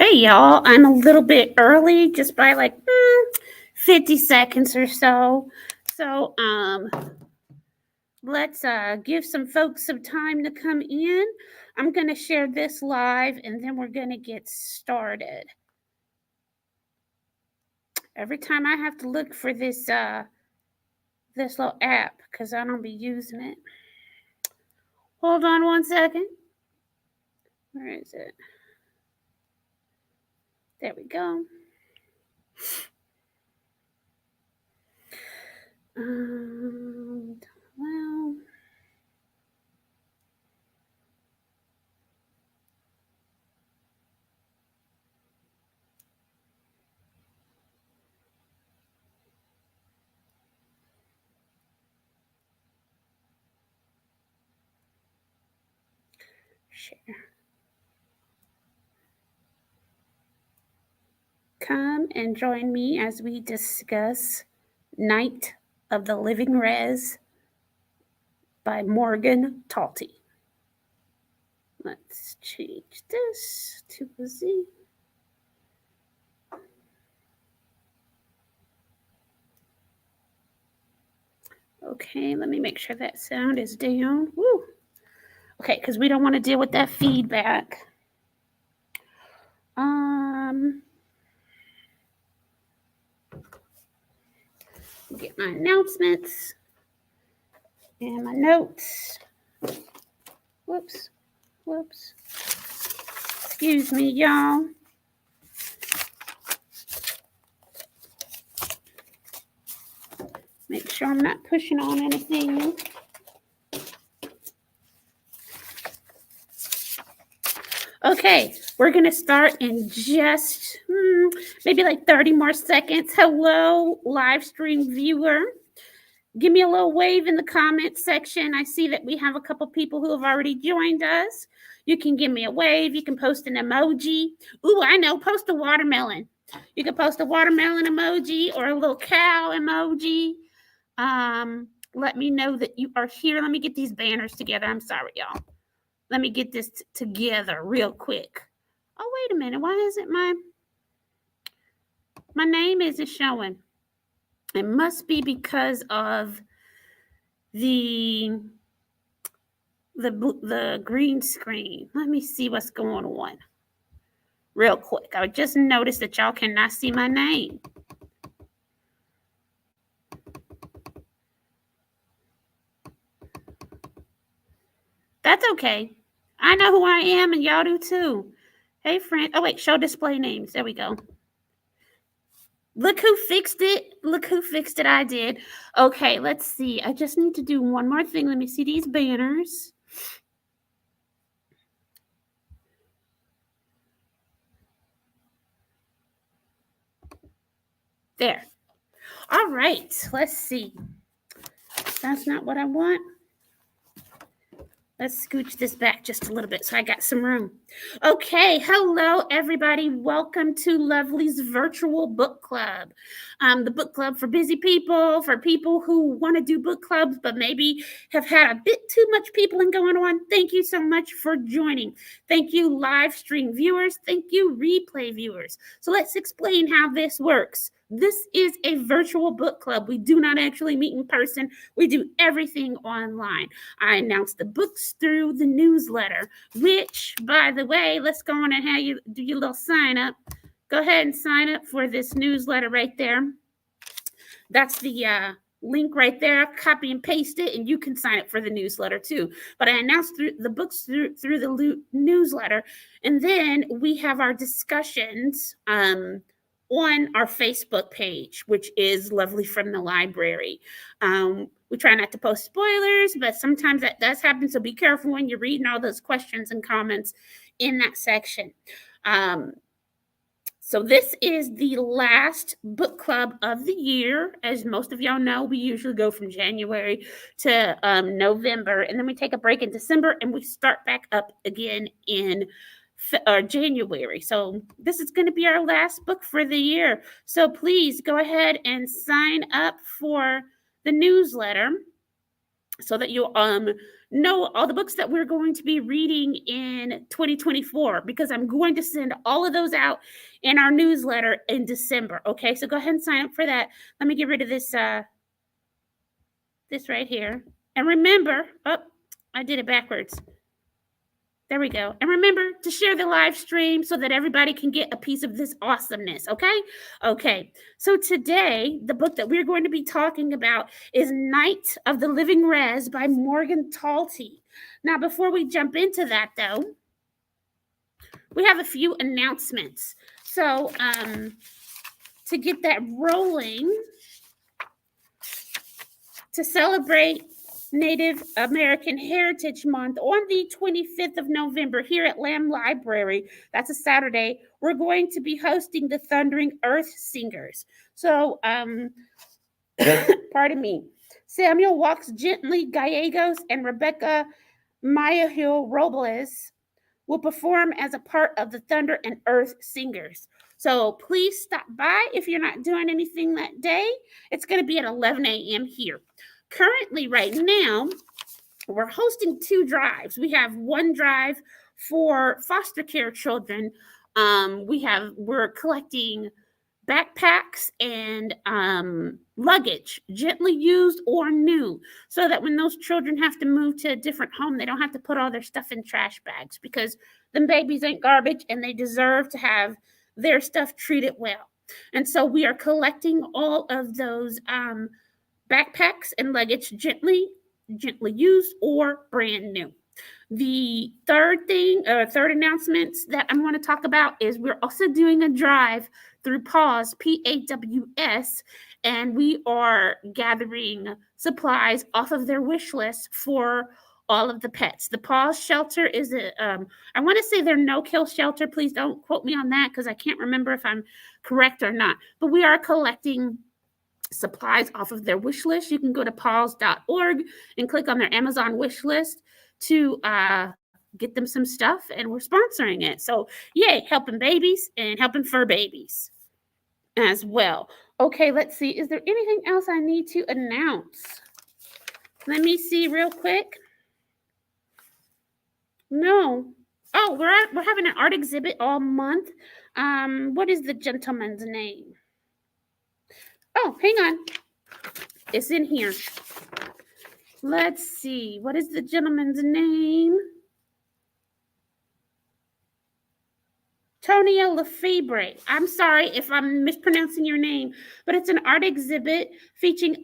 Hey y'all, I'm a little bit early just by like 50 seconds or so. So let's give some folks some time to come in. I'm going to share this live and then we're going to get started. Every time I have to look for this little app cuz I don't be using it. Hold on one second. Where is it? There we go. Well, share. Come and join me as we discuss Night of the Living Rez by Morgan Talty. Let's change this to a Z. Okay, let me make sure that sound is down. Woo. Okay, because we don't want to deal with that feedback. Get my announcements and my notes. Whoops. Excuse me, y'all. Make sure I'm not pushing on anything. Okay, we're going to start in just maybe like 30 more seconds. Hello, live stream viewer. Give me a little wave in the comment section. I see that we have a couple people who have already joined us. You can give me a wave. You can post an emoji. Ooh, I know, post a watermelon. You can post a watermelon emoji or a little cow emoji. Let me know that you are here. Let me get these banners together. I'm sorry, y'all. Let me get this together real quick. Oh, wait a minute. Why isn't my name isn't showing? It must be because of the green screen. Let me see what's going on real quick. I just noticed that y'all cannot see my name. That's okay. I know who I am and y'all do too. Hey, friend. Oh, wait. Show display names. There we go. Look who fixed it. I did. Okay, let's see. I just need to do one more thing. Let me see these banners. There. All right. Let's see. That's not what I want. Let's scooch this back just a little bit so I got some room. Okay, hello everybody. Welcome to Lovely's virtual book club. The book club for busy people, for people who want to do book clubs but maybe have had a bit too much people going on. Thank you so much for joining. Thank you live stream viewers. Thank you replay viewers. So let's explain how this works. This is a virtual book club. We do not actually meet in person. We do everything online. I announce the books through the newsletter, which, by the way, let's go on and have you do your little sign up. Go ahead and sign up for this newsletter right there. That's the link right there. Copy and paste it, and you can sign up for the newsletter too. But I announced the books through the newsletter, and then we have our discussions on our Facebook page, which is Lovely from the Library. We try not to post spoilers, but sometimes that does happen. So be careful when you're reading all those questions and comments in that section. So this is the last book club of the year. As most of y'all know, we usually go from January to November, and then we take a break in December, and we start back up again in January. So this is going to be our last book for the year. So please go ahead and sign up for the newsletter so that you'll know all the books that we're going to be reading in 2024, because I'm going to send all of those out in our newsletter in December. Okay, so go ahead and sign up for that. Let me get rid of this this right here. And remember, I did it backwards. There we go. And remember to share the live stream so that everybody can get a piece of this awesomeness, okay? Okay, so today, the book that we're going to be talking about is Night of the Living Rez by Morgan Talty. Now, before we jump into that, though, we have a few announcements. So, to get that rolling, to celebrate Native American Heritage Month on the 25th of November here at Lamb Library. That's a Saturday. We're going to be hosting the Thundering Earth Singers. So, pardon me, Samuel Walks Gently Gallegos and Rebecca Mayahil Robles will perform as a part of the Thunder and Earth Singers. So please stop by if you're not doing anything that day. It's going to be at 11 a.m. here. Currently, right now, we're hosting 2 drives. We have one drive for foster care children. We're collecting backpacks and luggage, gently used or new, so that when those children have to move to a different home, they don't have to put all their stuff in trash bags, because them babies ain't garbage and they deserve to have their stuff treated well. And so we are collecting all of those backpacks and luggage, gently used or brand new. The third announcement that I'm going to talk about is we're also doing a drive through PAWS, PAWS, and we are gathering supplies off of their wish list for all of the pets. The PAWS shelter is I want to say they're no-kill shelter. Please don't quote me on that, because I can't remember if I'm correct or not. But we are collecting supplies off of their wish list. You can go to paws.org and click on their Amazon wish list to get them some stuff, and we're sponsoring it. So yay, helping babies and helping fur babies as well. Okay, let's see. Is there anything else I need to announce? Let me see real quick. No. Oh, we're having an art exhibit all month. What is the gentleman's name? Oh, hang on. It's in here. Let's see. What is the gentleman's name? Tonia Lefebvre. I'm sorry if I'm mispronouncing your name, but it's an art exhibit featuring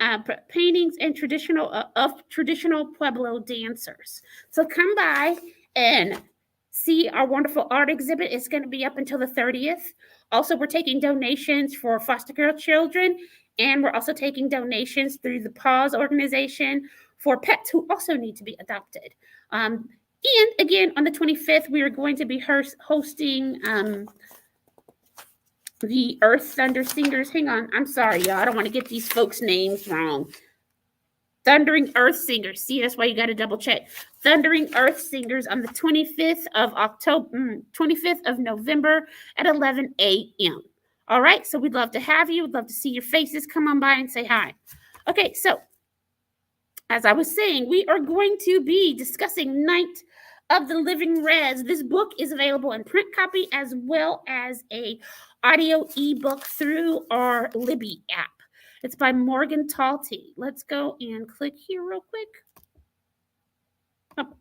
paintings and traditional Pueblo dancers. So come by and see our wonderful art exhibit. It's going to be up until the 30th. Also, we're taking donations for foster care children, and we're also taking donations through the PAWS organization for pets who also need to be adopted. And again, on the 25th, we are going to be hosting the Earth Thunder Singers. Hang on. I'm sorry, y'all. I don't want to get these folks' names wrong. Thundering Earth Singers. See, that's why you got to double check. Thundering Earth Singers on the 25th of November at 11 a.m. All right, so we'd love to have you. We'd love to see your faces. Come on by and say hi. Okay, so as I was saying, we are going to be discussing Night of the Living Rez. This book is available in print copy as well as a audio ebook through our Libby app. It's by Morgan Talty. Let's go and click here real quick. Oh,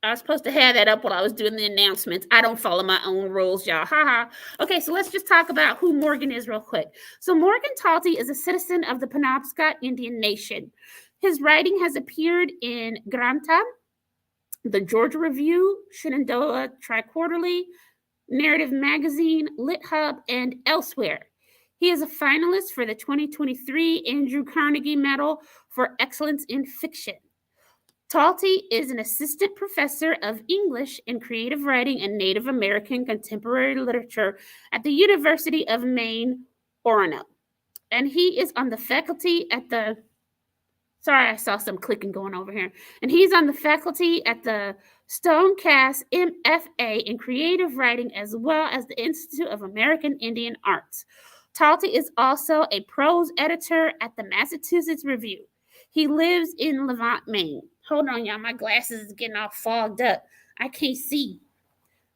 I was supposed to have that up while I was doing the announcements. I don't follow my own rules, y'all. Ha. Okay, so let's just talk about who Morgan is real quick. So Morgan Talty is a citizen of the Penobscot Indian Nation. His writing has appeared in Granta, the Georgia Review, Shenandoah Tri-Quarterly, Narrative Magazine, Lit Hub, and elsewhere. He is a finalist for the 2023 Andrew Carnegie Medal for Excellence in Fiction. Talty is an assistant professor of English and creative writing and Native American contemporary literature at the University of Maine, Orono. And he is on the faculty at the Sorry, I saw some clicking going over here. And he's on the faculty at the Stonecast MFA in Creative Writing, as well as the Institute of American Indian Arts. Talty is also a prose editor at the Massachusetts Review. He lives in Levant, Maine. Hold on, y'all. My glasses is getting all fogged up. I can't see.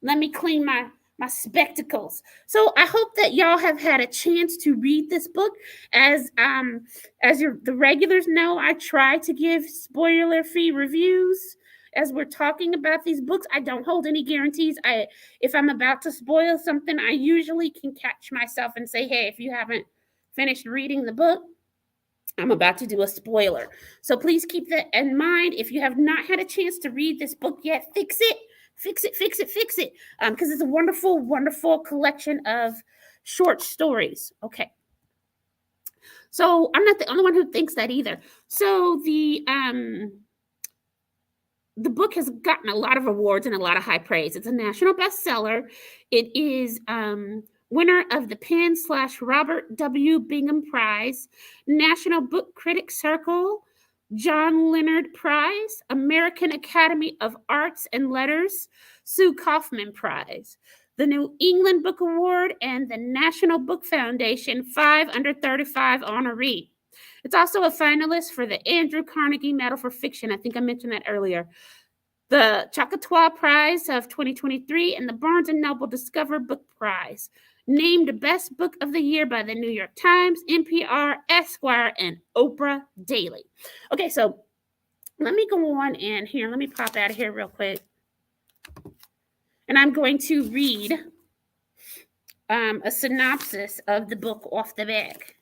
Let me clean my spectacles. So I hope that y'all have had a chance to read this book. As the regulars know, I try to give spoiler-free reviews as we're talking about these books. I don't hold any guarantees. If I'm about to spoil something, I usually can catch myself and say, hey, if you haven't finished reading the book, I'm about to do a spoiler. So please keep that in mind. If you have not had a chance to read this book yet, fix it. Because it's a wonderful, wonderful collection of short stories. Okay. So I'm not the only one who thinks that either. So the book has gotten a lot of awards and a lot of high praise. It's a national bestseller. It is winner of the Penn/Robert W. Bingham Prize, National Book Critics Circle, John Leonard Prize, American Academy of Arts and Letters, Sue Kaufman Prize, the New England Book Award, and the National Book Foundation 5 Under 35 honoree. It's also a finalist for the Andrew Carnegie Medal for Fiction. I think I mentioned that earlier. The Chautauqua Prize of 2023 and the Barnes & Noble Discover Book Prize. Named Best Book of the Year by the New York Times, NPR, Esquire, and Oprah Daily. Okay, so let me go on and here, let me pop out of here real quick. And I'm going to read a synopsis of the book off the back.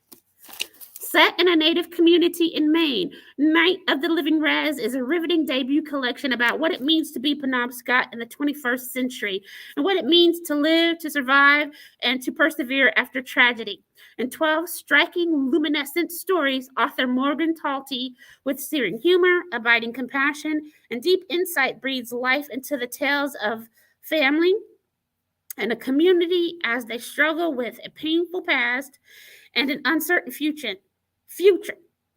Set in a native community in Maine, Night of the Living Rez is a riveting debut collection about what it means to be Penobscot in the 21st century and what it means to live, to survive, and to persevere after tragedy. In 12 striking, luminescent stories, author Morgan Talty, with searing humor, abiding compassion, and deep insight, breathes life into the tales of family and a community as they struggle with a painful past and an uncertain future.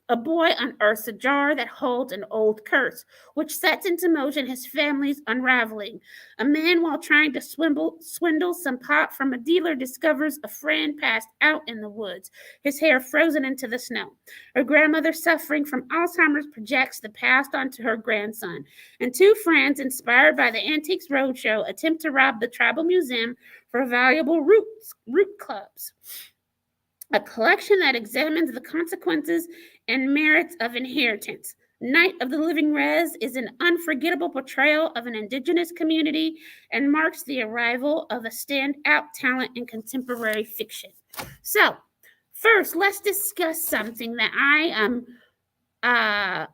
A boy unearths a jar that holds an old curse, which sets into motion his family's unraveling. A man, while trying to swindle some pot from a dealer, discovers a friend passed out in the woods, his hair frozen into the snow. Her grandmother, suffering from Alzheimer's, projects the past onto her grandson. And two friends, inspired by the Antiques Roadshow, attempt to rob the tribal museum for valuable root clubs. A collection that examines the consequences and merits of inheritance. Night of the Living Rez is an unforgettable portrayal of an indigenous community and marks the arrival of a standout talent in contemporary fiction. So, first, let's discuss something that I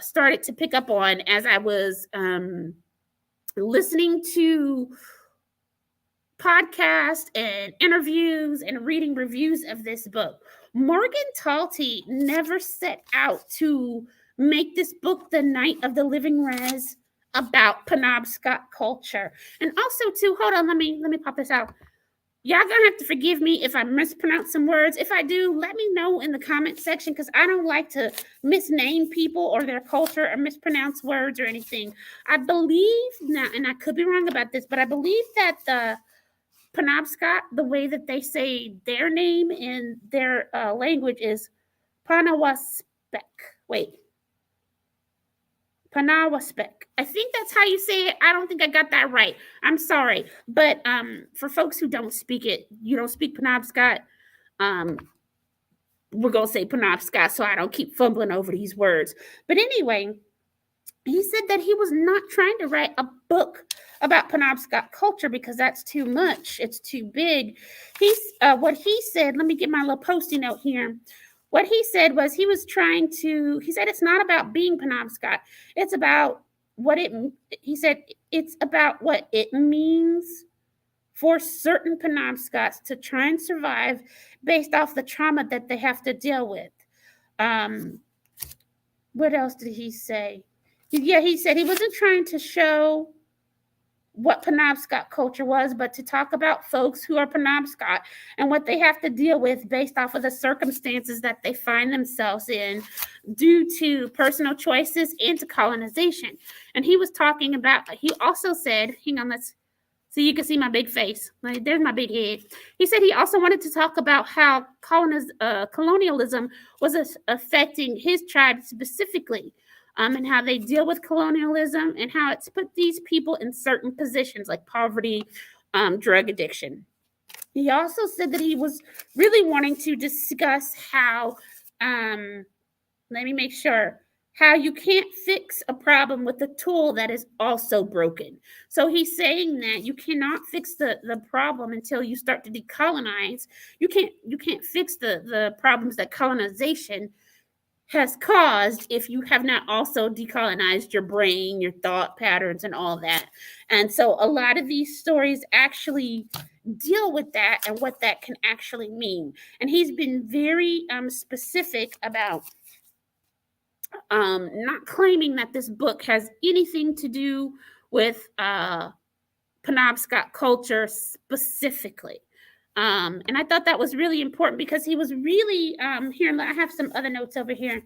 started to pick up on as I was listening to podcasts and interviews and reading reviews of this book. Morgan Talty never set out to make this book, The Night of the Living Rez, about Penobscot culture. And also, too, hold on, let me pop this out. Y'all gonna have to forgive me if I mispronounce some words. If I do, let me know in the comment section, because I don't like to misname people or their culture or mispronounce words or anything. I believe now, and I could be wrong about this, but I believe that the Penobscot, the way that they say their name in their language is Panawaspek. Panawaspek. I think that's how you say it. I don't think I got that right. I'm sorry. But for folks who don't speak it, you don't speak Penobscot, we're going to say Penobscot so I don't keep fumbling over these words. But anyway, he said that he was not trying to write a book about Penobscot culture because that's too much. It's too big. What he said, let me get my little Post-it note here. What he said was he said it's not about being Penobscot. It's about it's about what it means for certain Penobscots to try and survive based off the trauma that they have to deal with. What else did he say? Yeah, he said he wasn't trying to show what Penobscot culture was, but to talk about folks who are Penobscot and what they have to deal with based off of the circumstances that they find themselves in due to personal choices and to colonization. And he was talking about, he also said, hang on, so you can see my big face. There's my big head. He said he also wanted to talk about how colonialism was affecting his tribe specifically. and how they deal with colonialism and how it's put these people in certain positions like poverty, drug addiction. He also said that he was really wanting to discuss how, let me make sure, how you can't fix a problem with a tool that is also broken. So he's saying that you cannot fix the problem until you start to decolonize. You can't fix the problems that colonization has caused if you have not also decolonized your brain, your thought patterns, and all that. And so a lot of these stories actually deal with that and what that can actually mean. And he's been very specific about not claiming that this book has anything to do with Penobscot culture specifically. And I thought that was really important because he was really here. I have some other notes over here.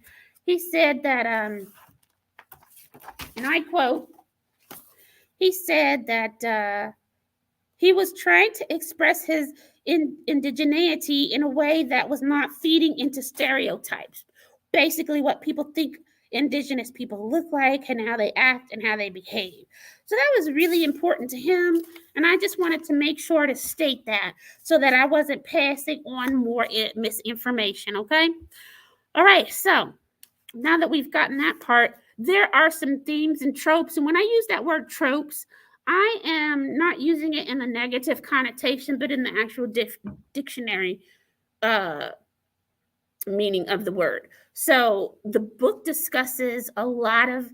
He said that, and I quote, he said that he was trying to express his indigeneity in a way that was not feeding into stereotypes. Basically, what people think indigenous people look like and how they act and how they behave. So that was really important to him. And I just wanted to make sure to state that so that I wasn't passing on more misinformation. Okay. All right. So now that we've gotten that part, there are some themes and tropes. And when I use that word tropes, I am not using it in a negative connotation, but in the actual dictionary meaning of the word. So the book discusses a lot of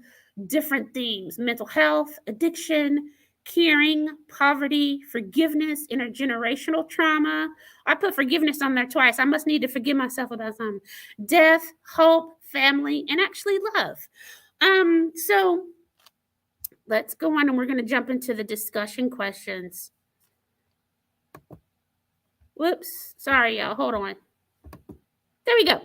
different themes: mental health, addiction, caring, poverty, forgiveness, intergenerational trauma. I put forgiveness on there twice. I must need to forgive myself about something. Death, hope, family, and actually love. So let's go on, and we're going to jump into the discussion questions. Whoops. Sorry, y'all. Hold on. There we go.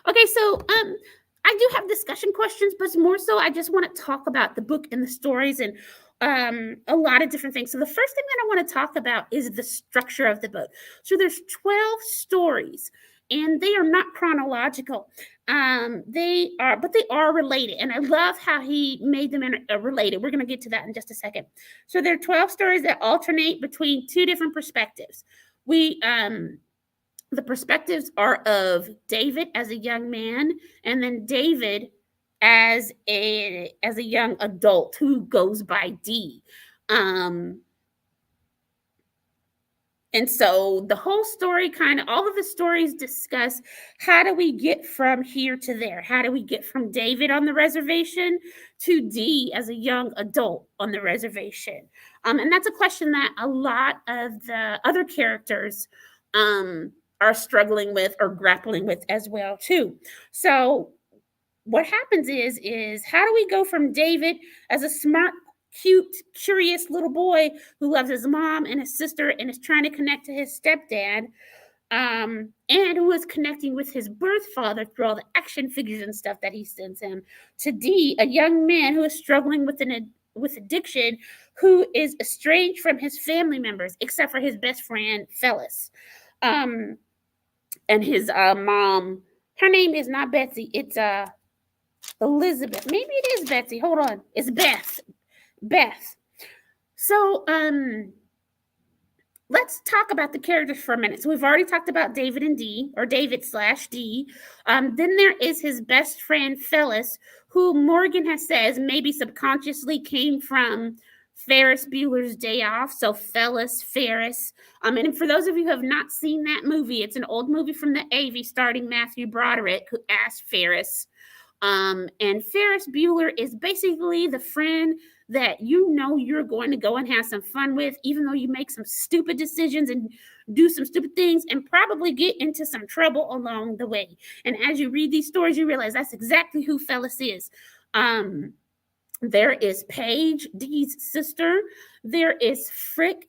Okay, so I do have discussion questions, but more so I just want to talk about the book and the stories and a lot of different things. So the first thing that I want to talk about is the structure of the book. So there's 12 stories, and they are not chronological. They are related, and I love how he made them related. We're going to get to that in just a second. So there are 12 stories that alternate between two different perspectives. The perspectives are of David as a young man, and then David as a young adult who goes by D. And so the whole story, all of the stories discuss how do we get from here to there? How do we get from David on the reservation to D as a young adult on the reservation? And that's a question that a lot of the other characters are struggling with or grappling with as well too. So what happens is how do we go from David as a smart, cute, curious little boy who loves his mom and his sister and is trying to connect to his stepdad, and who is connecting with his birth father through all the action figures and stuff that he sends him, to D, a young man who is struggling with addiction, who is estranged from his family members except for his best friend Phyllis. And his mom, her name is not Betsy, it's Elizabeth. Maybe it is Betsy. Hold on. It's Beth. So let's talk about the characters for a minute. So we've already talked about David and D, or David/D. Then there is his best friend Phyllis, who Morgan has says maybe subconsciously came from Ferris Bueller's Day Off. So Phyllis, Ferris. And for those of you who have not seen that movie, it's an old movie from the 80s starring Matthew Broderick, who asked Ferris. And Ferris Bueller is basically the friend that you're going to go and have some fun with, even though you make some stupid decisions and do some stupid things and probably get into some trouble along the way. And as you read these stories, you realize that's exactly who Phyllis is. There is Paige, Dee's sister. There is Frick,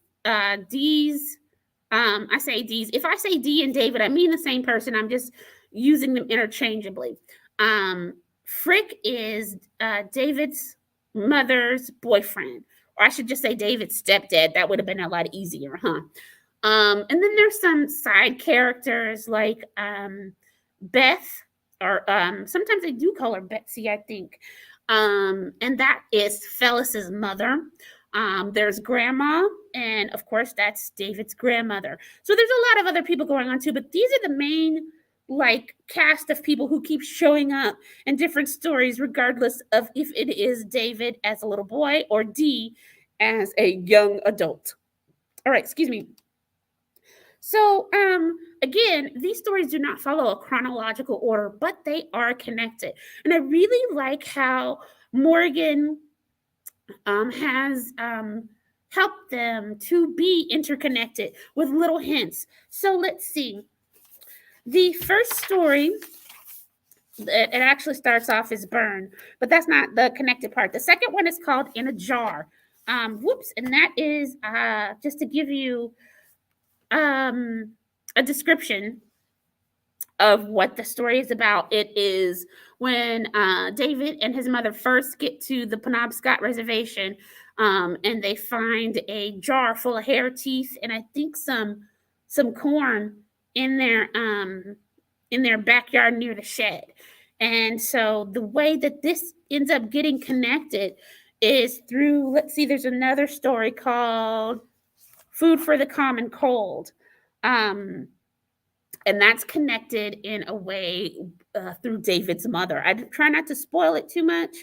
Dee's. I say Dee's. If I say Dee and David, I mean the same person. I'm just using them interchangeably. Frick is David's mother's boyfriend, or I should just say David's stepdad. That would have been a lot easier, huh? And then there's some side characters like Beth, or sometimes they do call her Betsy, I think. And that is Phyllis's mother. There's grandma, and of course, that's David's grandmother. So there's a lot of other people going on too, but these are the main like cast of people who keep showing up in different stories, regardless of if it is David as a little boy or Dee as a young adult. All right, excuse me. So, again, these stories do not follow a chronological order, but they are connected. And I really like how Morgan has helped them to be interconnected with little hints. So let's see. The first story, it actually starts off as Burn, but that's not the connected part. The second one is called In a Jar. And that is just to give you a description of what the story is about. It is when David and his mother first get to the Penobscot reservation, and they find a jar full of hair, teeth, and I think some corn in their backyard near the shed. And so the way that this ends up getting connected is through, let's see, there's another story called Food for the Common Cold. And that's connected in a way through David's mother. I try not to spoil it too much.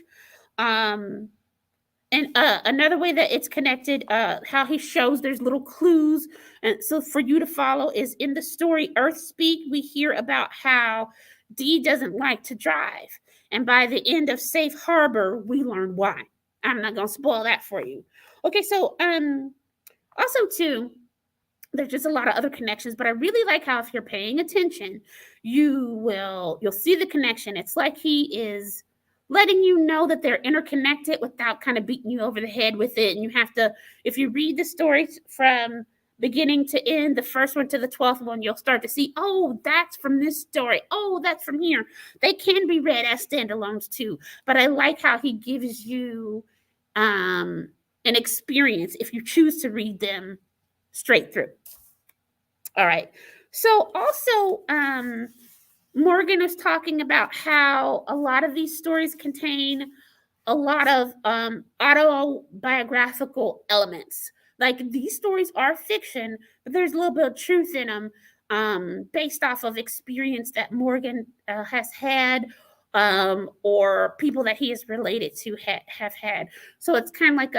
And another way that it's connected, how he shows there's little clues. And so for you to follow is in the story Earth Speak, we hear about how Dee doesn't like to drive. And by the end of Safe Harbor, we learn why. I'm not going to spoil that for you. Okay, so also too, there's just a lot of other connections, but I really like how if you're paying attention, you'll see the connection. It's like he is letting you know that they're interconnected without kind of beating you over the head with it. And you have to, if you read the stories from beginning to end, the first one to the 12th one, you'll start to see, oh, that's from this story. Oh, that's from here. They can be read as standalones too, but I like how he gives you an experience if you choose to read them straight through. All right. So also, Morgan is talking about how a lot of these stories contain a lot of autobiographical elements. Like these stories are fiction, but there's a little bit of truth in them based off of experience that Morgan has had or people that he is related to have had. So it's kind of like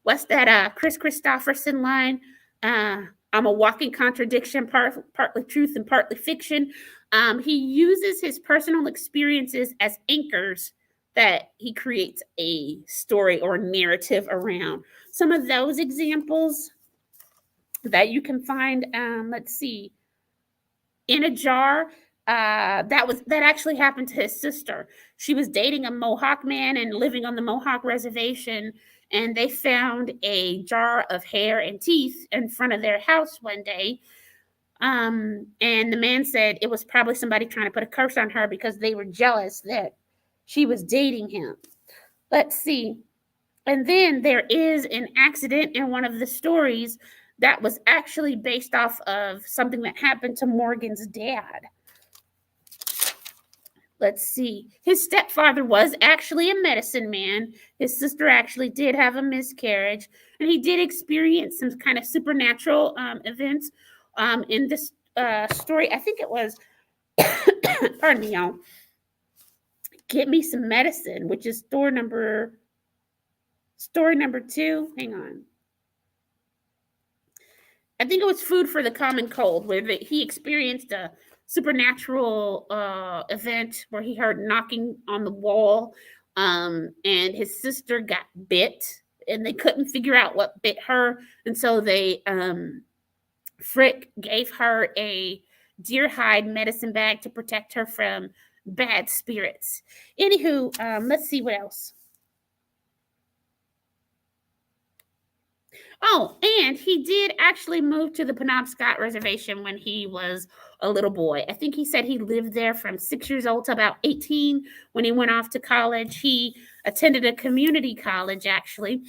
what's that Chris Christopherson line? I'm a walking contradiction, partly truth and partly fiction. He uses his personal experiences as anchors that he creates a story or narrative around. Some of those examples that you can find, let's see, In a Jar, that actually happened to his sister. She was dating a Mohawk man and living on the Mohawk reservation, and they found a jar of hair and teeth in front of their house one day. And the man said it was probably somebody trying to put a curse on her because they were jealous that she was dating him. Let's see. And then there is an accident in one of the stories that was actually based off of something that happened to Morgan's dad. Let's see. His stepfather was actually a medicine man. His sister actually did have a miscarriage, and he did experience some kind of supernatural events in this story. I think it was, pardon me, y'all. Get Me Some Medicine, which is story number 2. Hang on. I think it was Food for the Common Cold, where he experienced a supernatural event where he heard knocking on the wall, and his sister got bit, and they couldn't figure out what bit her, and so they Frick gave her a deer hide medicine bag to protect her from bad spirits. Anywho, let's see what else. Oh, and he did actually move to the Penobscot reservation when he was a little boy. I think he said he lived there from 6 years old to about 18 when he went off to college. He attended a community college, actually.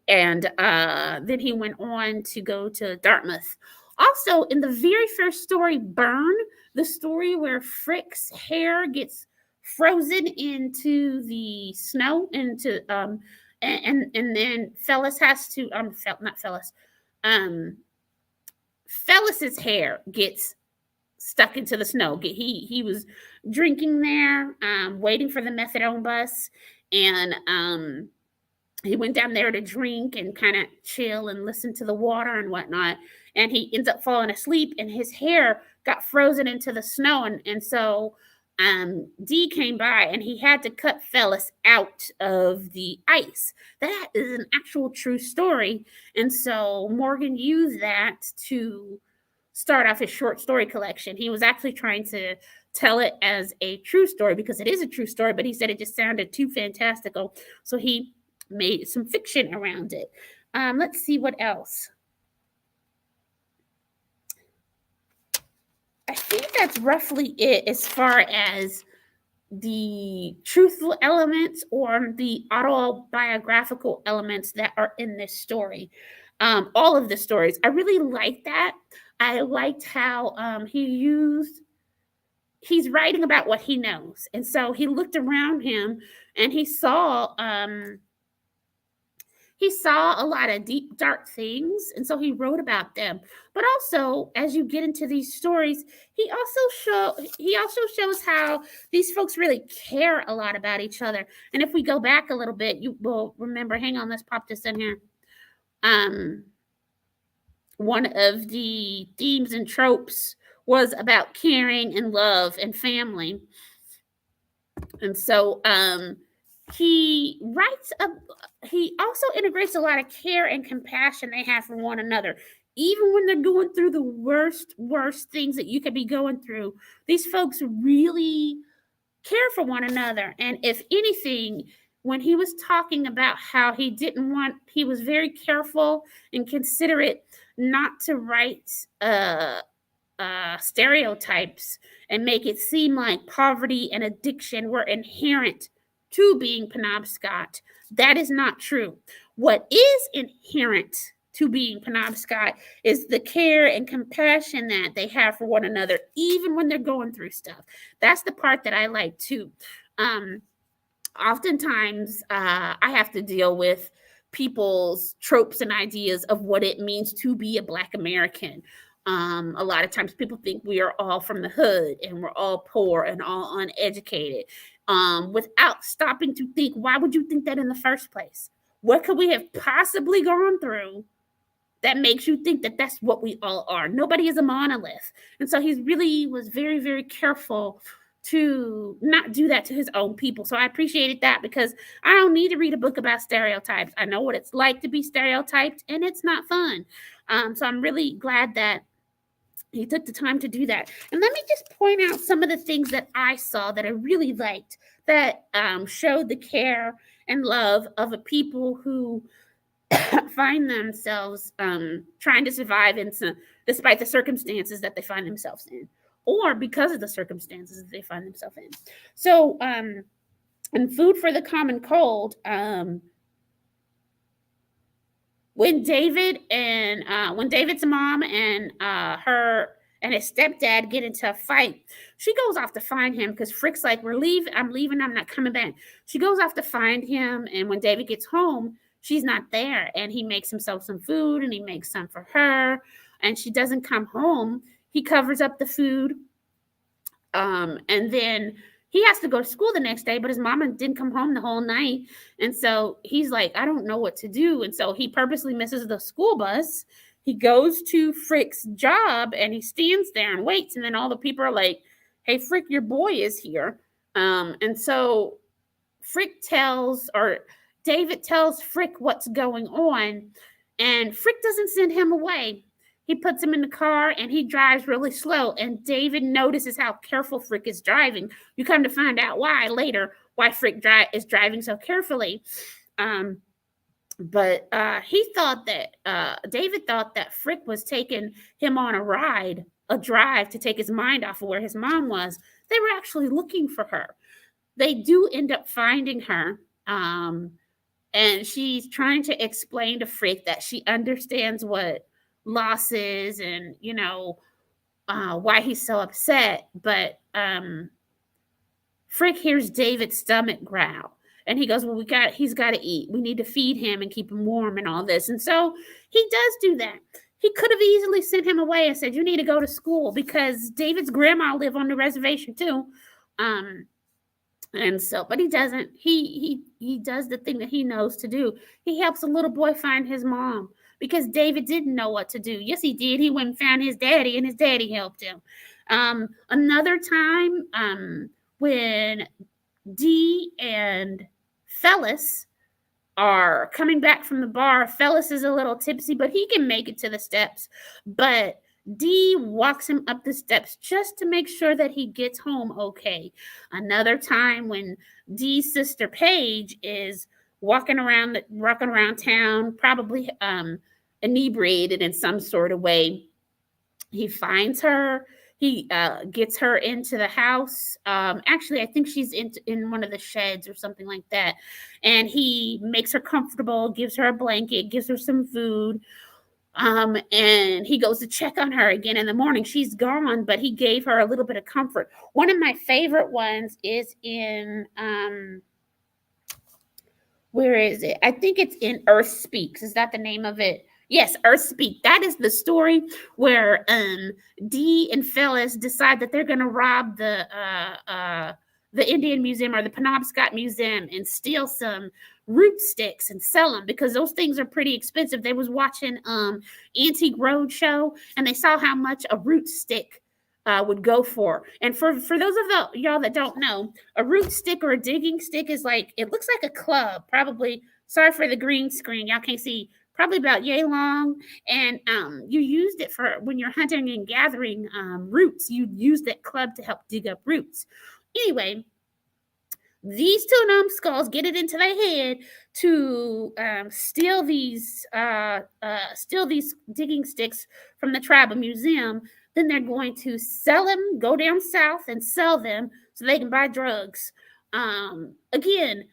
And then he went on to go to Dartmouth. Also, in the very first story, Burn, the story where Frick's hair gets frozen into the snow, and then Fellis has to not Fellis, um Fellis's hair gets stuck into the snow. He was drinking there, waiting for the methadone bus, and he went down there to drink and kind of chill and listen to the water and whatnot. And he ends up falling asleep, and his hair got frozen into the snow. And so Dee came by, and he had to cut Fellis out of the ice. That is an actual true story. And so Morgan used that to start off his short story collection. He was actually trying to tell it as a true story because it is a true story, but he said it just sounded too fantastical. So he made some fiction around it. Let's see what else. I think that's roughly it as far as the truthful elements or the autobiographical elements that are in this story. All of the stories. I really liked that. I liked how he's writing about what he knows. And so he looked around him and he saw a lot of deep, dark things, and so he wrote about them. But also, as you get into these stories, he also shows how these folks really care a lot about each other. And if we go back a little bit, you will remember. Hang on, let's pop this in here. One of the themes and tropes was about caring and love and family, and so he also integrates a lot of care and compassion they have for one another. Even when they're going through the worst things that you could be going through, these folks really care for one another. And if anything, when he was talking about how he was very careful and considerate not to write stereotypes and make it seem like poverty and addiction were inherent to being Penobscot. That is not true. What is inherent to being Penobscot is the care and compassion that they have for one another, even when they're going through stuff. That's the part that I like too. Oftentimes, I have to deal with people's tropes and ideas of what it means to be a Black American. A lot of times people think we are all from the hood and we're all poor and all uneducated, without stopping to think, why would you think that in the first place? What could we have possibly gone through that makes you think that that's what we all are? Nobody is a monolith. And so he really was very, very careful to not do that to his own people. So I appreciated that, because I don't need to read a book about stereotypes. I know what it's like to be stereotyped, and it's not fun. So I'm really glad that he took the time to do that. And let me just point out some of the things that I saw that I really liked that showed the care and love of a people who find themselves trying to survive despite the circumstances that they find themselves in, or because of the circumstances that they find themselves in. So, in Food for the Common Cold, when David's mom and her and his stepdad get into a fight, she goes off to find him because Frick's like, I'm leaving, I'm not coming back. She goes off to find him, and when David gets home, she's not there, and he makes himself some food, and he makes some for her, and she doesn't come home. He covers up the food, and then he has to go to school the next day, but his mama didn't come home the whole night. And so he's like, I don't know what to do. And so he purposely misses the school bus. He goes to Frick's job and he stands there and waits. And then all the people are like, hey, Frick, your boy is here. And so David tells Frick what's going on. And Frick doesn't send him away. He puts him in the car and he drives really slow. And David notices how careful Frick is driving. You come to find out why Frick is driving so carefully. But David thought that Frick was taking him on a drive to take his mind off of where his mom was. They were actually looking for her. They do end up finding her. And she's trying to explain to Frick that she understands what loss is and, why he's so upset. But Frick hears David's stomach growl. And he goes, well, he's got to eat. We need to feed him and keep him warm and all this. And so he does do that. He could have easily sent him away and said, you need to go to school, because David's grandma lived on the reservation too. And so, but he doesn't. He does the thing that he knows to do. He helps a little boy find his mom, because David didn't know what to do. Yes, he did. He went and found his daddy, and his daddy helped him. Another time, when Dee and Fellis are coming back from the bar, Fellis is a little tipsy, but he can make it to the steps. But Dee walks him up the steps just to make sure that he gets home okay. Another time when Dee's sister Paige is walking around town, probably inebriated in some sort of way. He finds her. He gets her into the house. Actually, I think she's in one of the sheds or something like that. And he makes her comfortable, gives her a blanket, gives her some food. And he goes to check on her again in the morning. She's gone, but he gave her a little bit of comfort. One of my favorite ones is in, where is it? I think it's in Earth Speaks. Is that the name of it? Yes, Earth Speak. That is the story where Dee and Fellis decide that they're going to rob the Indian Museum or the Penobscot Museum and steal some root sticks and sell them, because those things are pretty expensive. They was watching Antique Roadshow, and they saw how much a root stick would go for. And for those of y'all that don't know, a root stick or a digging stick is like, it looks like a club, probably. Sorry for the green screen, y'all can't see. Probably about yay long, and you used it for when you're hunting and gathering roots. You use that club to help dig up roots. Anyway, these two numbskulls get it into their head to steal these digging sticks from the tribal museum. Then they're going to sell them, go down south and sell them so they can buy drugs. Again,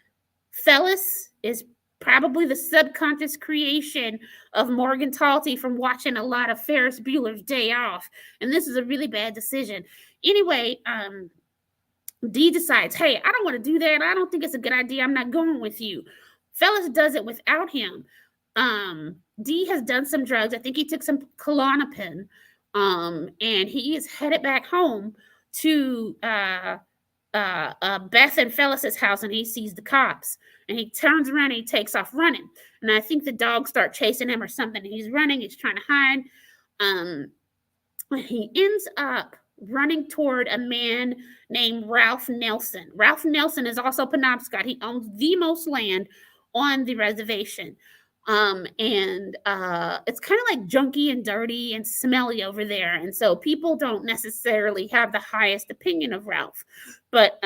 Fellis is probably the subconscious creation of Morgan Talty from watching a lot of Ferris Bueller's Day Off. And this is a really bad decision. Anyway, Dee decides, hey, I don't want to do that. I don't think it's a good idea. I'm not going with you. Fellis does it without him. Dee has done some drugs. I think he took some Klonopin. And he is headed back home to Beth and Fellis's house, and he sees the cops. And he turns around and he takes off running. And I think the dogs start chasing him or something. And he's running. He's trying to hide. He ends up running toward a man named Ralph Nelson. Ralph Nelson is also Penobscot. He owns the most land on the reservation. And it's kind of like junky and dirty and smelly over there. And so people don't necessarily have the highest opinion of Ralph. But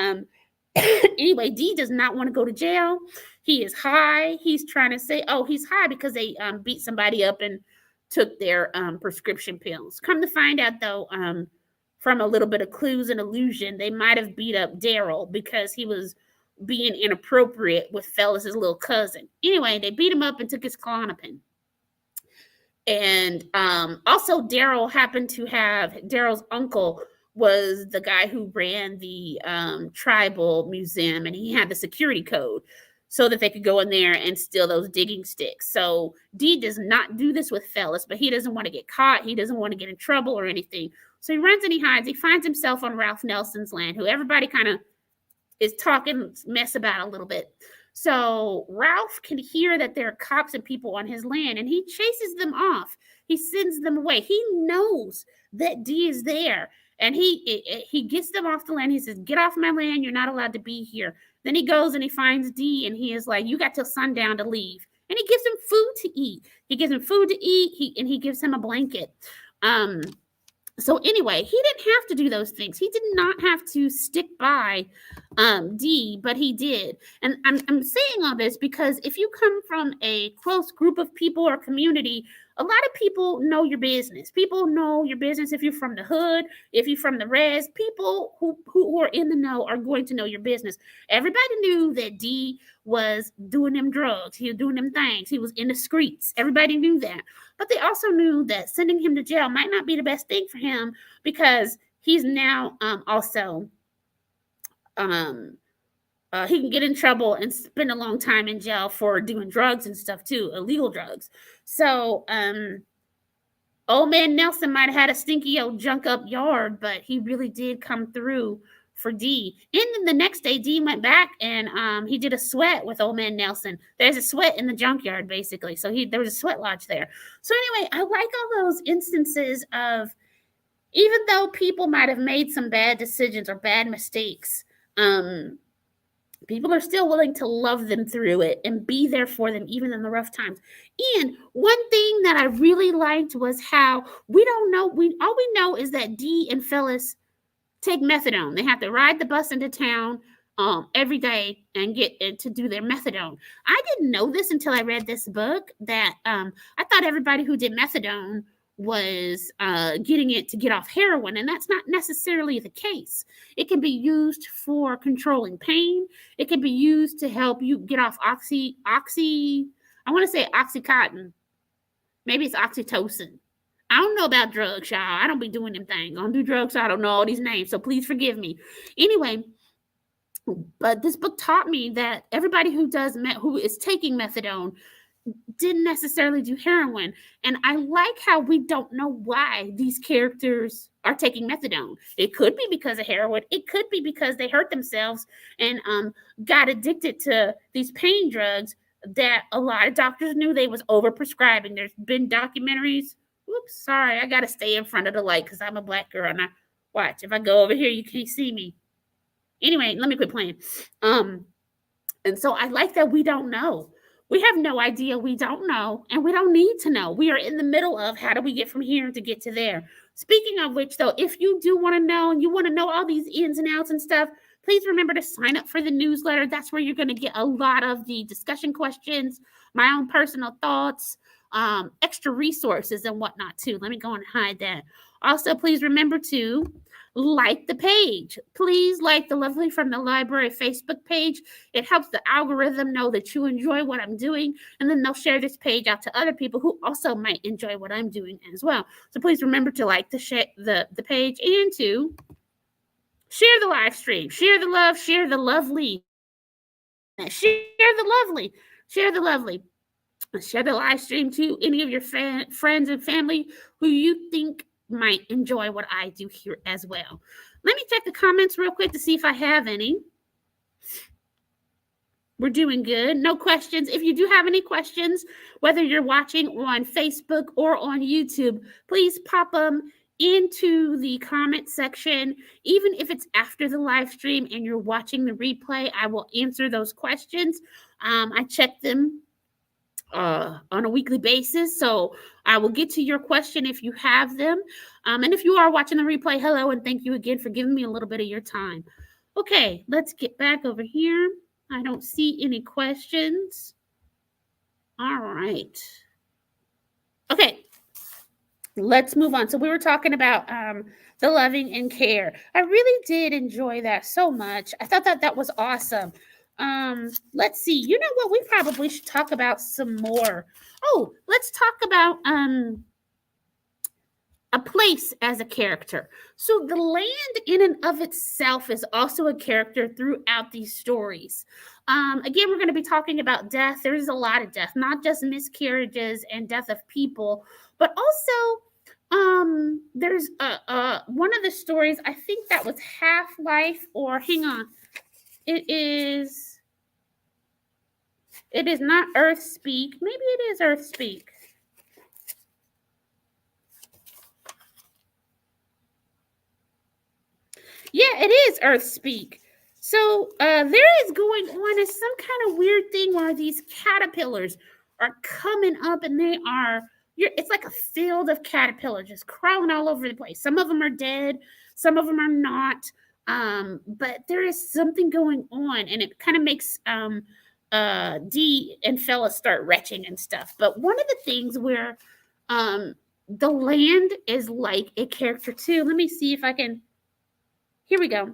anyway, Dee does not want to go to jail. He is high. He's trying to say, oh, he's high because they beat somebody up and took their prescription pills. Come to find out, though, from a little bit of clues and illusion, they might have beat up Daryl because he was being inappropriate with Fellis's little cousin. Anyway, they beat him up and took his Klonopin. And also Daryl happened to have, Daryl's uncle was the guy who ran the tribal museum, and he had the security code so that they could go in there and steal those digging sticks. So Dee does not do this with Fellis, but he doesn't want to get caught. He doesn't want to get in trouble or anything. So he runs and he hides. He finds himself on Ralph Nelson's land, who everybody kind of is talking mess about a little bit. So Ralph can hear that there are cops and people on his land, and he chases them off. He sends them away. He knows that Dee is there, and he gets them off the land. He says, get off my land. You're not allowed to be here. Then he goes and he finds Dee, and he is like, you got till sundown to leave. And he gives him food to eat. He gives him food to eat, and he gives him a blanket. So anyway, he didn't have to do those things. He did not have to stick by Dee, but he did. And I'm saying all this because if you come from a close group of people or community, a lot of people know your business. People know your business if you're from the hood, if you're from the res. People who are in the know are going to know your business. Everybody knew that Dee was doing them drugs. He was doing them things. He was in the streets. Everybody knew that. But they also knew that sending him to jail might not be the best thing for him because he's now also um, he can get in trouble and spend a long time in jail for doing drugs and stuff too, illegal drugs. So, old man Nelson might have had a stinky old junk up yard, but he really did come through for D. And then the next day, D went back and he did a sweat with old man Nelson. There's a sweat in the junkyard, basically. So there was a sweat lodge there. So anyway, I like all those instances of, even though people might have made some bad decisions or bad mistakes, people are still willing to love them through it and be there for them even in the rough times. And one thing that I really liked was how we don't know, all we know is that Dee and Phyllis take methadone. They have to ride the bus into town every day and get to do their methadone. I didn't know this until I read this book, that I thought everybody who did methadone was getting it to get off heroin, and that's not necessarily the case. It can be used for controlling pain. It can be used to help you get off I want to say Oxycontin. Maybe it's oxytocin. I don't know about drugs, y'all. I don't be doing them things. I don't do drugs, so I don't know all these names, so please forgive me. Anyway, but this book taught me that everybody who is taking methadone didn't necessarily do heroin. And I like how we don't know why these characters are taking methadone. It could be because of heroin. It could be because they hurt themselves and got addicted to these pain drugs that a lot of doctors knew they was overprescribing. There's been documentaries. Oops, sorry, I gotta stay in front of the light because I'm a black girl. And watch, if I go over here, you can't see me. Anyway, let me quit playing. And so I like that we don't know. We have no idea. We don't know, and we don't need to know. We are in the middle of how do we get from here to get to there. Speaking of which, though, if you do want to know and you want to know all these ins and outs and stuff, please remember to sign up for the newsletter. That's where you're going to get a lot of the discussion questions, my own personal thoughts, extra resources and whatnot, too. Let me go and hide that. Also, please remember to like the page. Please like the Lovely from the Library Facebook page. It helps the algorithm know that you enjoy what I'm doing, and then they'll share this page out to other people who also might enjoy what I'm doing as well. So please remember to like the page and to share the live stream. Share the love, share the lovely. Share the lovely. Share the lovely. Share the live stream to any of your friends and family who you think might enjoy what I do here as well. Let me check the comments real quick to see if I have any. We're doing good. No questions. If you do have any questions, whether you're watching on Facebook or on YouTube, please pop them into the comment section. Even if it's after the live stream and you're watching the replay, I will answer those questions. I check them on a weekly basis, so I will get to your question if you have them. And if you are watching the replay, hello, and thank you again for giving me a little bit of your time. Okay, let's get back over here. I don't see any questions. All right. Okay, let's move on. So we were talking about the loving and care. I really did enjoy that so much. I thought that was awesome. Let's see. You know what? We probably should talk about some more. Oh, let's talk about a place as a character. So the land in and of itself is also a character throughout these stories. Again, we're going to be talking about death. There's a lot of death, not just miscarriages and death of people, but also there's one of the stories, I think that was Half-Life, or hang on. It is not Earth Speak. Maybe it is Earth Speak. Yeah, it is Earth Speak. So there is going on is some kind of weird thing where these caterpillars are coming up, and it's like a field of caterpillars just crawling all over the place. Some of them are dead, some of them are not. But there is something going on, and it kind of makes Dee and Phyllis start retching and stuff. But one of the things where the land is like a character too. Let me see if I can. Here we go.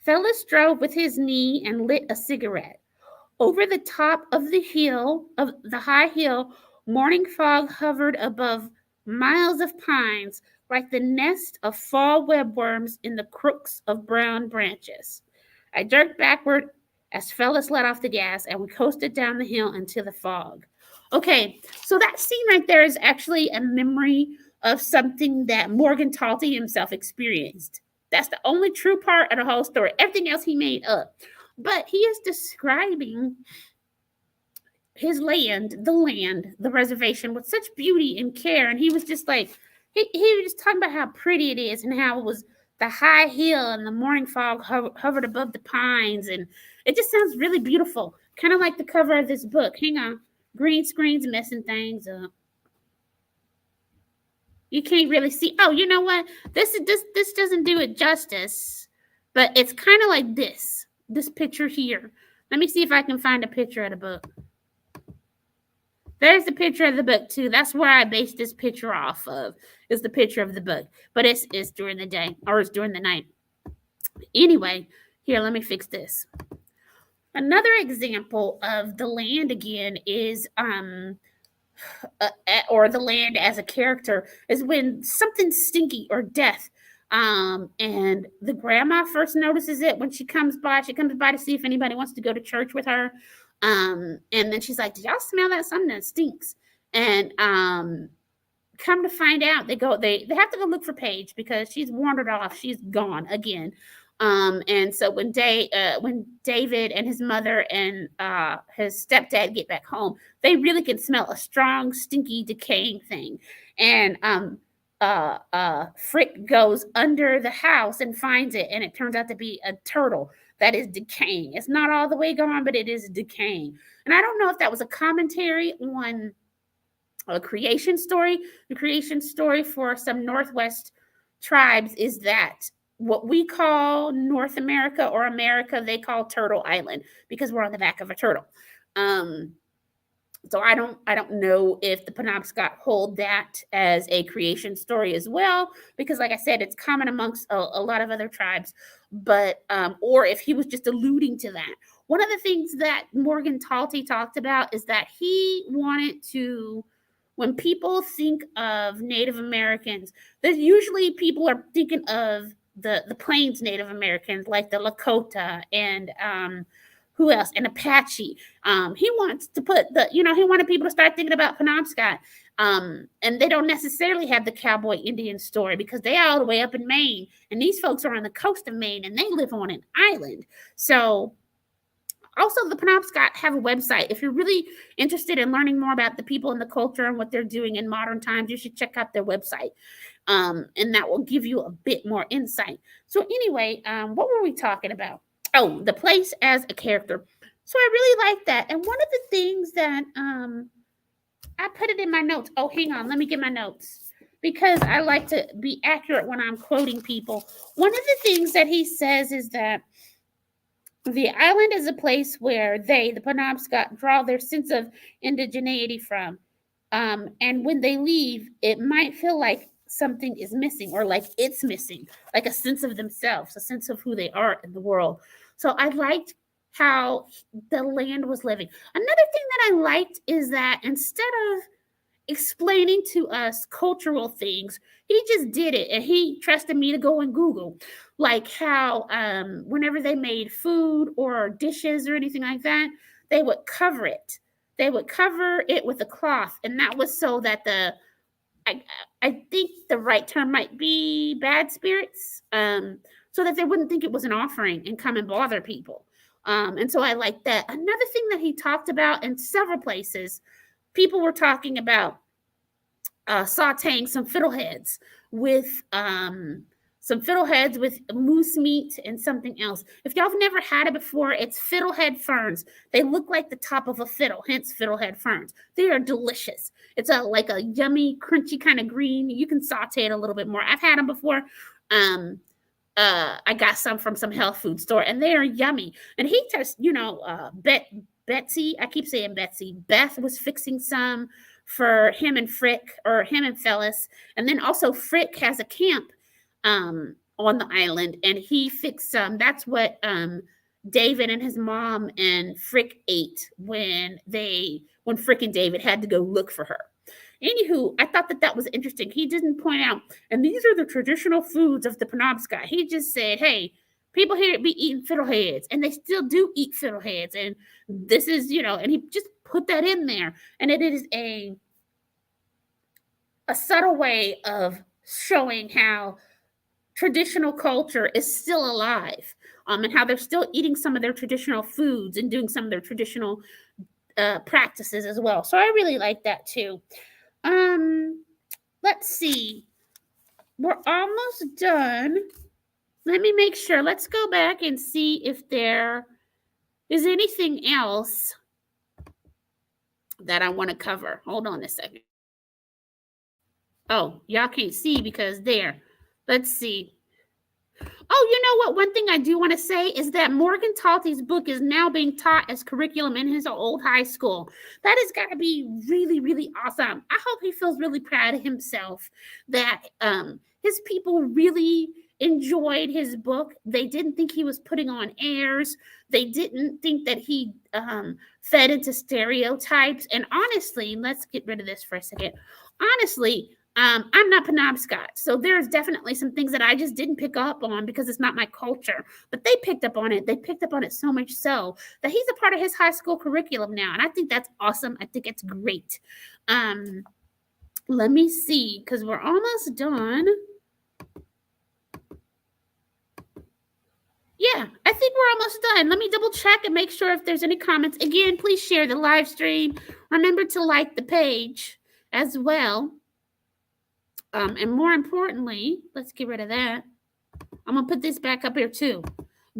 Phyllis drove with his knee and lit a cigarette. Over the top of the high hill, morning fog hovered above miles of pines like the nest of fall webworms in the crooks of brown branches. I jerked backward as Phyllis let off the gas, and we coasted down the hill into the fog. Okay, so that scene right there is actually a memory of something that Morgan Talty himself experienced. That's the only true part of the whole story. Everything else he made up. But he is describing his land, the reservation, with such beauty and care. And he was just like, he was just talking about how pretty it is and how it was the high hill and the morning fog hovered above the pines. And it just sounds really beautiful, kind of like the cover of this book. Hang on. Green screen's messing things up. You can't really see. Oh, you know what? This doesn't do it justice, but it's kind of like this picture here. Let me see if I can find a picture of the book. There's the picture of the book too. That's where I based this picture off of. Is the picture of the book, but it's during the day or it's during the night. Anyway, here, let me fix this. Another example of the land again is or the land as a character is when something stinky or death. And the grandma first notices it when she comes by. She comes by to see if anybody wants to go to church with her. And then she's like, "Did y'all smell that? Something that stinks." And come to find out, they have to go look for Paige because she's wandered off. She's gone again. And so when David and his mother and his stepdad get back home, they really can smell a strong, stinky, decaying thing. And Frick goes under the house and finds it, and it turns out to be a turtle that is decaying. It's not all the way gone, but it is decaying. And I don't know if that was a commentary on a creation story. The creation story for some Northwest tribes is that what we call North America or America, they call Turtle Island because we're on the back of a turtle. So I don't know if the Penobscot hold that as a creation story as well, because like I said, it's common amongst a lot of other tribes, but or if he was just alluding to that. One of the things that Morgan Talty talked about is that he wanted to, when people think of Native Americans, there's usually people are thinking of the Plains Native Americans, like the Lakota and who else? And Apache. He wants to put he wanted people to start thinking about Penobscot. And they don't necessarily have the cowboy Indian story because they are all the way up in Maine. And these folks are on the coast of Maine and they live on an island. So also the Penobscot have a website. If you're really interested in learning more about the people and the culture and what they're doing in modern times, you should check out their website. And that will give you a bit more insight. So anyway, what were we talking about? Oh, the place as a character. So I really like that. And one of the things that I put it in my notes. Oh, hang on. Let me get my notes because I like to be accurate when I'm quoting people. One of the things that he says is that the island is a place where they, the Penobscot, draw their sense of indigeneity from. And when they leave, it might feel like something is missing or like it's missing, like a sense of themselves, a sense of who they are in the world. So I liked how the land was living. Another thing that I liked is that instead of explaining to us cultural things, he just did it and he trusted me to go and Google, like how whenever they made food or dishes or anything like that, they would cover it. They would cover it with a cloth, and that was so that I think the right term might be bad spirits, so that they wouldn't think it was an offering and come and bother people. And so I like that. Another thing that he talked about in several places, people were talking about sauteing some fiddleheads with moose meat and something else. If y'all have never had it before, it's fiddlehead ferns. They look like the top of a fiddle, hence fiddlehead ferns. They are delicious. It's like a yummy, crunchy kind of green. You can saute it a little bit more. I've had them before. I got some from some health food store, and they are yummy. And he just, Betsy, I keep saying Betsy, Beth was fixing some for him and Frick, or him and Phyllis. And then also Frick has a camp on the island, and he fixed some. That's what David and his mom and Frick ate when Frick and David had to go look for her. Anywho, I thought that was interesting. He didn't point out, and these are the traditional foods of the Penobscot. He just said, hey, people here be eating fiddleheads, and they still do eat fiddleheads. And this is, and he just put that in there. And it is a subtle way of showing how traditional culture is still alive, and how they're still eating some of their traditional foods and doing some of their traditional practices as well. So I really like that too. Let's see. We're almost done. Let me make sure. Let's go back and see if there is anything else that I want to cover. Hold on a second. Oh, y'all can't see because there. Let's see. Oh, you know what? One thing I do want to say is that Morgan Talty's book is now being taught as curriculum in his old high school. That has got to be really, really awesome. I hope he feels really proud of himself that his people really enjoyed his book. They didn't think he was putting on airs. They didn't think that he fed into stereotypes. And honestly, let's get rid of this for a second. Honestly, I'm not Penobscot, so there's definitely some things that I just didn't pick up on because it's not my culture. But they picked up on it. They picked up on it so much so that he's a part of his high school curriculum now, and I think that's awesome. I think it's great. Let me see, because we're almost done. Yeah, I think we're almost done. Let me double check and make sure if there's any comments. Again, please share the live stream. Remember to like the page as well. And more importantly, let's get rid of that. I'm going to put this back up here too.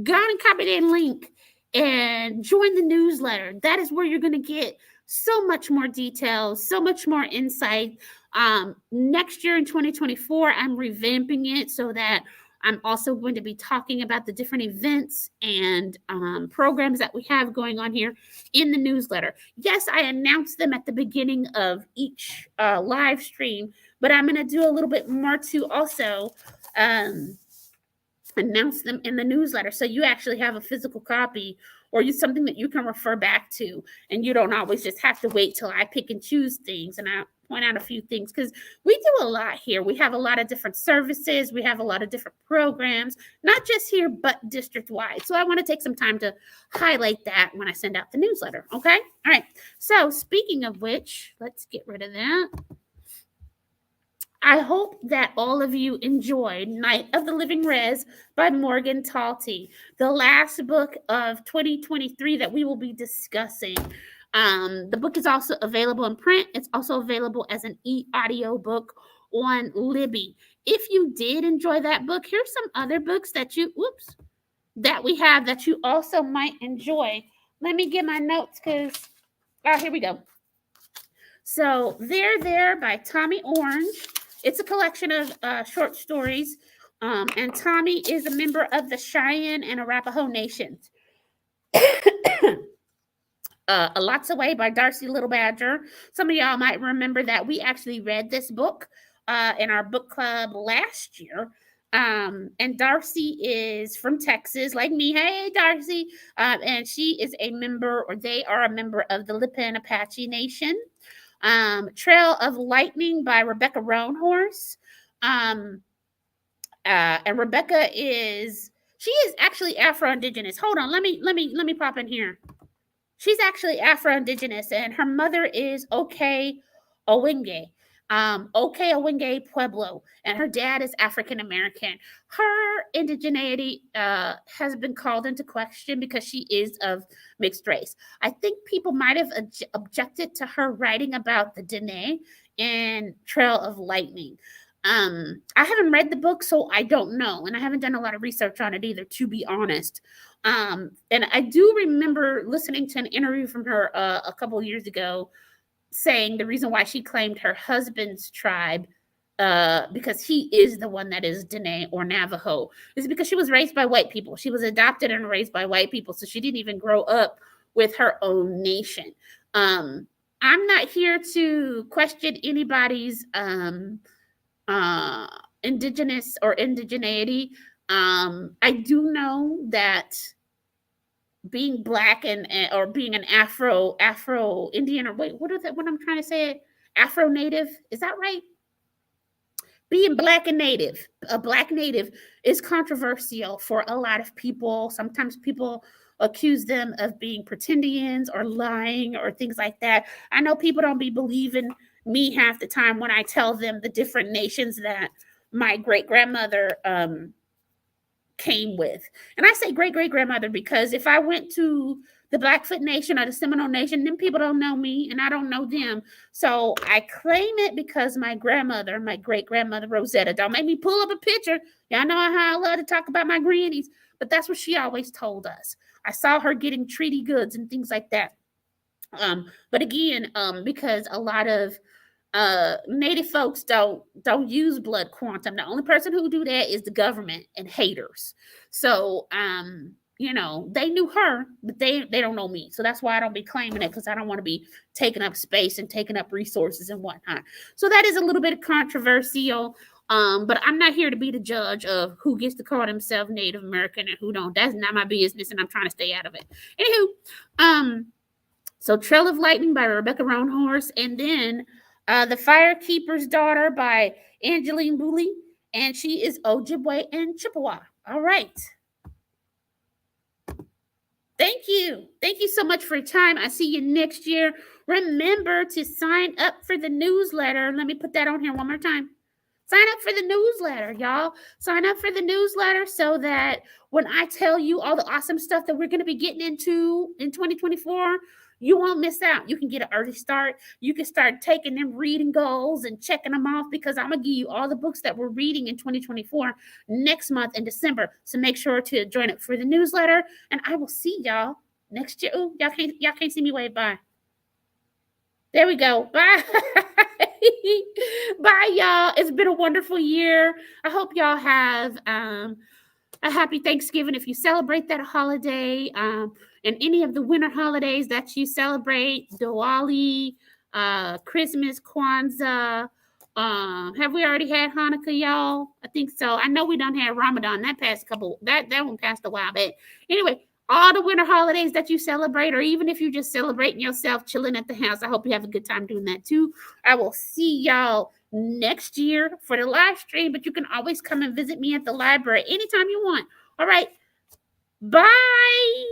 Go and copy that link and join the newsletter. That is where you're going to get so much more details, so much more insight. Next year in 2024, I'm revamping it so that I'm also going to be talking about the different events and programs that we have going on here in the newsletter. Yes, I announced them at the beginning of each live stream, but I'm going to do a little bit more to also announce them in the newsletter. So you actually have a physical copy or something that you can refer back to. And you don't always just have to wait till I pick and choose things. And I point out a few things because we do a lot here. We have a lot of different services. We have a lot of different programs, not just here, but district-wide. So I want to take some time to highlight that when I send out the newsletter. Okay? All right. So speaking of which, let's get rid of that. I hope that all of you enjoyed Night of the Living Rez by Morgan Talty, the last book of 2023 that we will be discussing. The book is also available in print. It's also available as an e-audio book on Libby. If you did enjoy that book, here's some other books that we have that you also might enjoy. Let me get my notes because, here we go. So There by Tommy Orange. It's a collection of short stories, and Tommy is a member of the Cheyenne and Arapaho nations. Lots Away by Darcy Little Badger. Some of y'all might remember that we actually read this book in our book club last year. And Darcy is from Texas, like me. Hey, Darcy. And she is a member, or they are a member of the Lipan Apache Nation. Trail of Lightning by Rebecca Roanhorse. And Rebecca is actually Afro-Indigenous. Hold on, let me pop in here. She's actually Afro-Indigenous, and her mother is Oke Owenge. Oke Owenge Pueblo, and her dad is African-American. Her indigeneity has been called into question because she is of mixed race. I think people might have objected to her writing about the Dene in Trail of Lightning. I haven't read the book, so I don't know, and I haven't done a lot of research on it either, to be honest. And I do remember listening to an interview from her a couple of years ago saying the reason why she claimed her husband's tribe, because he is the one that is Dene or Navajo, is because she was raised by white people. She was adopted and raised by white people, so she didn't even grow up with her own nation. I'm not here to question anybody's indigenous or indigeneity. I do know that being black and or being an Afro Indian, or wait, what I'm trying to say? Afro-Native. Is that right? Being black and native, a black native is controversial for a lot of people. Sometimes people accuse them of being pretendians or lying or things like that. I know people don't be believing me half the time when I tell them the different nations that my great grandmother came with. And I say great great grandmother because if I went to the Blackfoot Nation or the Seminole Nation, then people don't know me and I don't know them. So I claim it because my grandmother, my great grandmother Rosetta, don't make me pull up a picture. Y'all know how I love to talk about my grannies, but that's what she always told us. I saw her getting treaty goods and things like that. But again, because a lot of native folks don't use blood quantum. The only person who do that is the government and haters. So they knew her, but they don't know me. So that's why I don't be claiming it, because I don't want to be taking up space and taking up resources and whatnot. So that is a little bit controversial. But I'm not here to be the judge of who gets to call themselves Native American and who don't. That's not my business, and I'm trying to stay out of it. Anywho, so Trail of Lightning by Rebecca Roanhorse, and then The Firekeeper's Daughter by Angeline Booley, and she is Ojibwe and Chippewa. All right. Thank you. Thank you so much for your time. I see you next year. Remember to sign up for the newsletter. Let me put that on here one more time. Sign up for the newsletter, y'all. Sign up for the newsletter so that when I tell you all the awesome stuff that we're going to be getting into in 2024, you won't miss out. You can get an early start. You can start taking them reading goals and checking them off, because I'm going to give you all the books that we're reading in 2024 next month in December. So make sure to join up for the newsletter, and I will see y'all next year. Ooh, y'all can't see me wave. Bye. There we go. Bye. Bye, y'all. It's been a wonderful year. I hope y'all have a happy Thanksgiving if you celebrate that holiday, and any of the winter holidays that you celebrate, Diwali, Christmas, Kwanzaa. Have we already had Hanukkah, y'all? I think so. I know we done had Ramadan. That one passed a while, but anyway, all the winter holidays that you celebrate, or even if you're just celebrating yourself, chilling at the house, I hope you have a good time doing that too. I will see y'all next year for the live stream, but you can always come and visit me at the library anytime you want. All right. Bye.